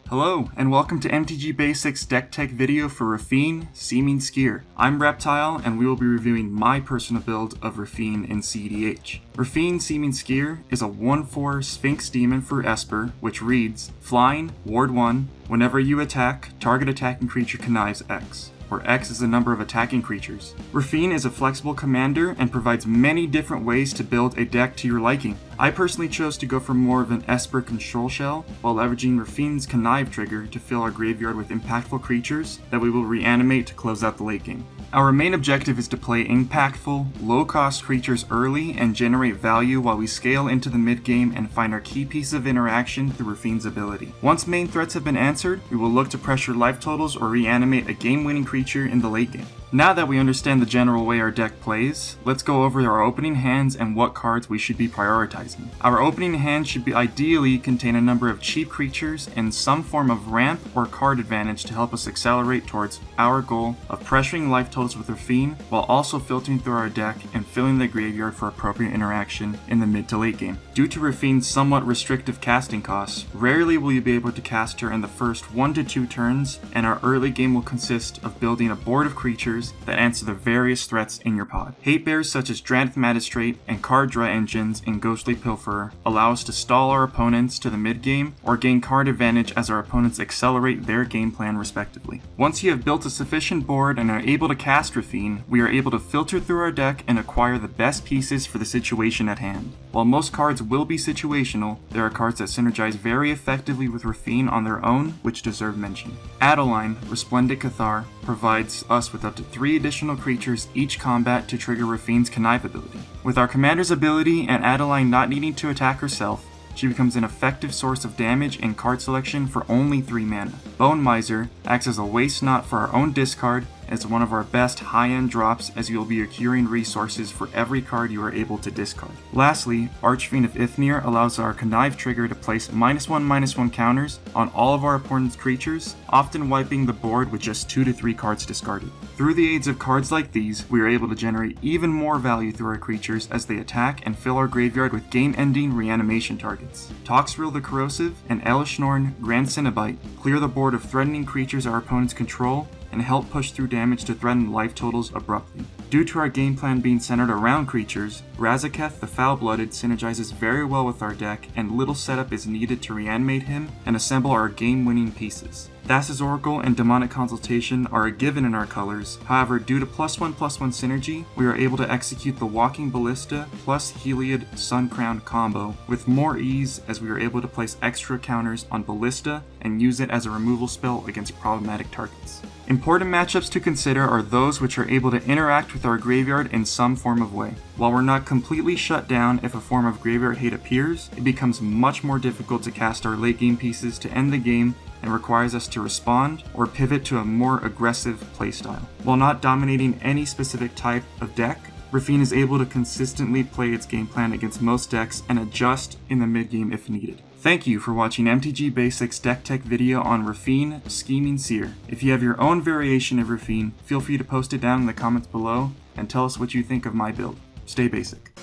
Hello, and welcome to MTG Basics deck tech video for Raffine, Seer. I'm Reptile, and we will be reviewing my personal build of Raffine in cEDH. Raffine, Seer is a 1/4 Sphinx Demon for Esper, which reads, Flying, Ward 1, whenever you attack, target attacking creature connives X, where X is the number of attacking creatures. Raffine is a flexible commander and provides many different ways to build a deck to your liking. I personally chose to go for more of an Esper control shell, while leveraging Raffine's Connive trigger to fill our graveyard with impactful creatures that we will reanimate to close out the late game. Our main objective is to play impactful, low-cost creatures early and generate value while we scale into the mid-game and find our key piece of interaction through Raffine's ability. Once main threats have been answered, we will look to pressure life totals or reanimate a game-winning creature in the late game. Now that we understand the general way our deck plays, let's go over our opening hands and what cards we should be prioritizing. Our opening hand should ideally contain a number of cheap creatures and some form of ramp or card advantage to help us accelerate towards our goal of pressuring life totals with Raffine while also filtering through our deck and filling the graveyard for appropriate interaction in the mid to late game. Due to Raffine's somewhat restrictive casting costs, rarely will you be able to cast her in the first 1 to 2 turns, and our early game will consist of building a board of creatures that answer the various threats in your pod. Hate bears such as Drannith Magistrate and card draw engines in Ghostly Pilferer allow us to stall our opponents to the mid game or gain card advantage as our opponents accelerate their game plan respectively. Once you have built a sufficient board and are able to cast Raffine, we are able to filter through our deck and acquire the best pieces for the situation at hand. While most cards will be situational, there are cards that synergize very effectively with Raffine on their own, which deserve mention. Adeline, Resplendent Cathar, provides us with up to 3 additional creatures each combat to trigger Raffine's Connive ability. With our commander's ability and Adeline not needing to attack herself, she becomes an effective source of damage and card selection for only 3 mana. Bone Miser acts as a waste not for our own discard as one of our best high-end drops, as you will be accruing resources for every card you are able to discard. Lastly, Archfiend of Ithmir allows our Connive trigger to place -1/-1 counters on all of our opponent's creatures, often wiping the board with just 2 to 3 cards discarded. Through the aids of cards like these, we are able to generate even more value through our creatures as they attack and fill our graveyard with game-ending reanimation targets. Toxrill the Corrosive and Elishnorn Grand Cenobite clear the board of threatening creatures our opponents control and help push through damage to threaten life totals abruptly. Due to our game plan being centered around creatures, Razaketh the Foul-Blooded synergizes very well with our deck, and little setup is needed to reanimate him and assemble our game-winning pieces. Thassa's Oracle and Demonic Consultation are a given in our colors, however due to +1/+1 synergy, we are able to execute the Walking Ballista plus Heliod Suncrown combo with more ease as we are able to place extra counters on Ballista and use it as a removal spell against problematic targets. Important matchups to consider are those which are able to interact with our graveyard in some form of way. While we're not completely shut down if a form of graveyard hate appears, it becomes much more difficult to cast our late game pieces to end the game and requires us to respond or pivot to a more aggressive playstyle. While not dominating any specific type of deck, Raffine is able to consistently play its game plan against most decks and adjust in the mid game if needed. Thank you for watching MTG Basics deck tech video on Raffine, Seer. If you have your own variation of Raffine, feel free to post it down in the comments below and tell us what you think of my build. Stay basic.